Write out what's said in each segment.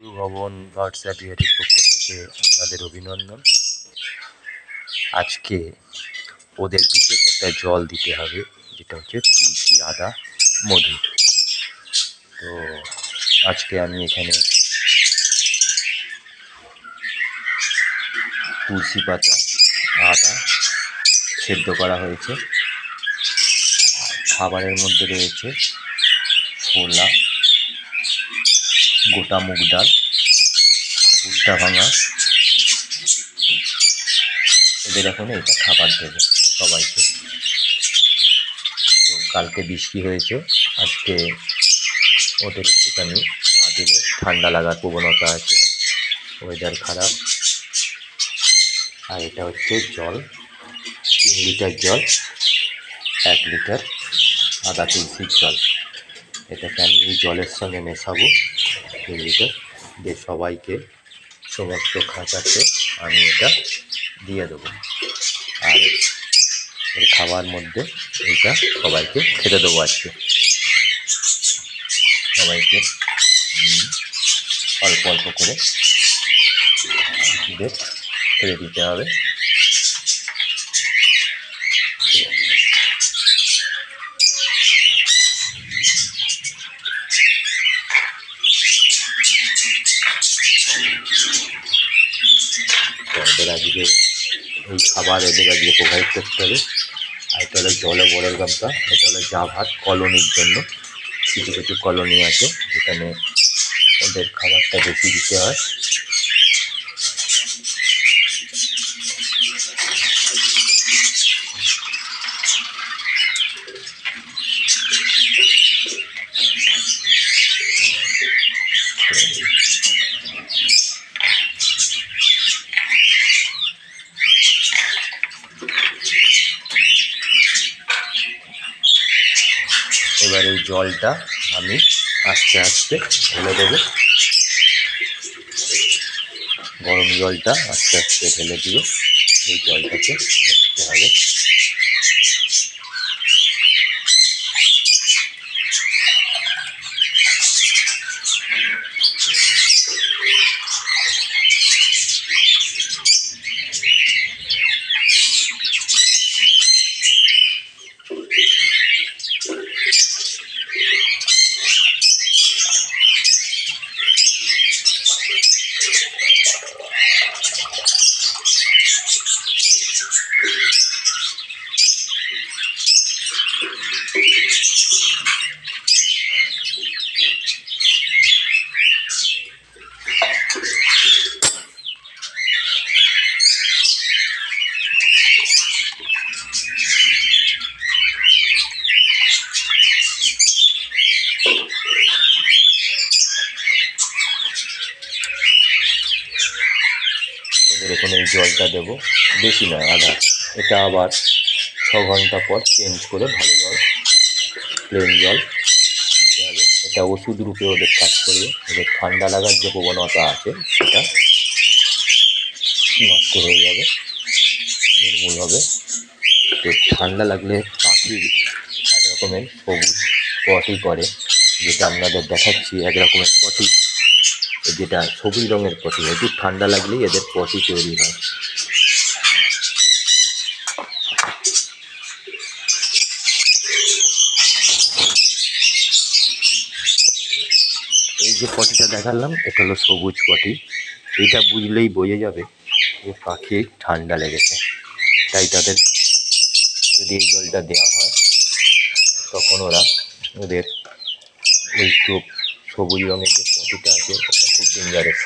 ভবন বার্ডস অ্যাপিয়ারির পক্ষ থেকে আপনাদের অভিনন্দন। আজকে ওদের বিশেষ একটা জল দিতে হবে, যেটা হচ্ছে তুলসী, আদা, মধু। তো আজকে আমি এখানে তুলসী পাতা, আদা সেদ্ধ করা হয়েছে। খাবারের মধ্যে রয়েছে ছোলা, গোটা মুগ ডাল, ভুট্টা ভাঙা। এদের এখন এটা খাবার দেবো সবাইকে। তো কালকে বৃষ্টি হয়েছে, আজকে ওদের একটুখানি না দিলে ঠান্ডা লাগার প্রবণতা আছে, ওয়েদার খারাপ। আর এটা হচ্ছে জল, 3 লিটার জল, 1 লিটার আদা তুলসির জল। এটাকে আমি এই জলের সঙ্গে মেশাবো 3 লিটার দিয়ে সবাইকে সমস্ত খাঁচাতে আমি এটা দিয়ে দেবো। আর এই খাবার মধ্যে এইটা সবাইকে খেতে দেবো। আজকে সবাইকে অল্প অল্প করে খেতে দিতে হবে। এদের আজকে এই খাবার এদের আজকে প্রোভাইড করতে হবে। আর এটা হলো জলে বড়ের গামছা, এটা হলো জাভাত কলোনির জন্য। কিছু কিছু কলোনি আছে যেখানে ওদের খাবারটা বেশি দিতে হয়। এবার এই জলটা আমি আস্তে আস্তে ঢেলে দেবো। গরম জলটা আস্তে আস্তে ঢেলে দিয়ে এই জলটাকে মেশাতে হবে। এরকম এই জলটা দেবো, বেশি নয়, আধা। এটা আবার 6 ঘন্টা পর চেঞ্জ করে ভালো জল, প্লেন জল দিতে হবে। এটা ওষুধ রূপে ওদের কাজ করবে। ওদের ঠান্ডা লাগার যে প্রবণতা আছে সেটা নষ্ট হয়ে যাবে, নির্মূল হবে। তো ঠান্ডা লাগলে পাখির এক রকমের সবুজ পটি করে, যেটা আপনাদের দেখাচ্ছি। এক রকমের পটি, যেটা সবুজ রঙের পটি, একটু ঠান্ডা লাগলেই এদের পটি তৈরি হয়। এই যে পটিটা দেখালাম, এটা হলো সবুজ পটি। এটা বুঝলেই বোঝা যাবে যে পাখি ঠান্ডা লেগেছে। তাই তাদের যদি এই জলটা দেওয়া হয় তখন ওদের ওই সবুজ রঙের যে পটিটা আছে ওটা খুব ডেঞ্জারাস।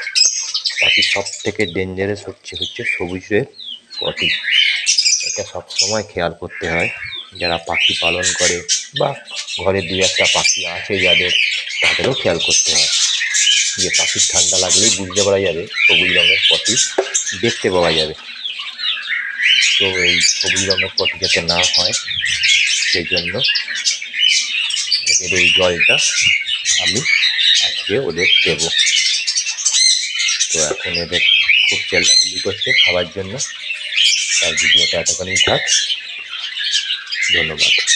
পাখির সব থেকে ডেঞ্জারাস হচ্ছে সবুজের পটি। এটা সবসময় খেয়াল করতে হয় যারা পাখি পালন করে, বা ঘরে 2-1টা পাখি আছে যাদের, তাদেরও খেয়াল করতে হয় যে পাখির ঠান্ডা লাগলেই বুঝতে পারা যাবে সবুজ রঙের পটি দেখতে পাওয়া যাবে। তো এই সবুজ রঙের পটি যাতে না হয় সেই জন্য এদের এই জলটা আমি আজকে ওদের দেব। তো এখন এদের খুব চেল্লামিল্লি করছে খাওয়ার জন্য। তার ভিডিওটা এতখানি থাক। ধন্যবাদ।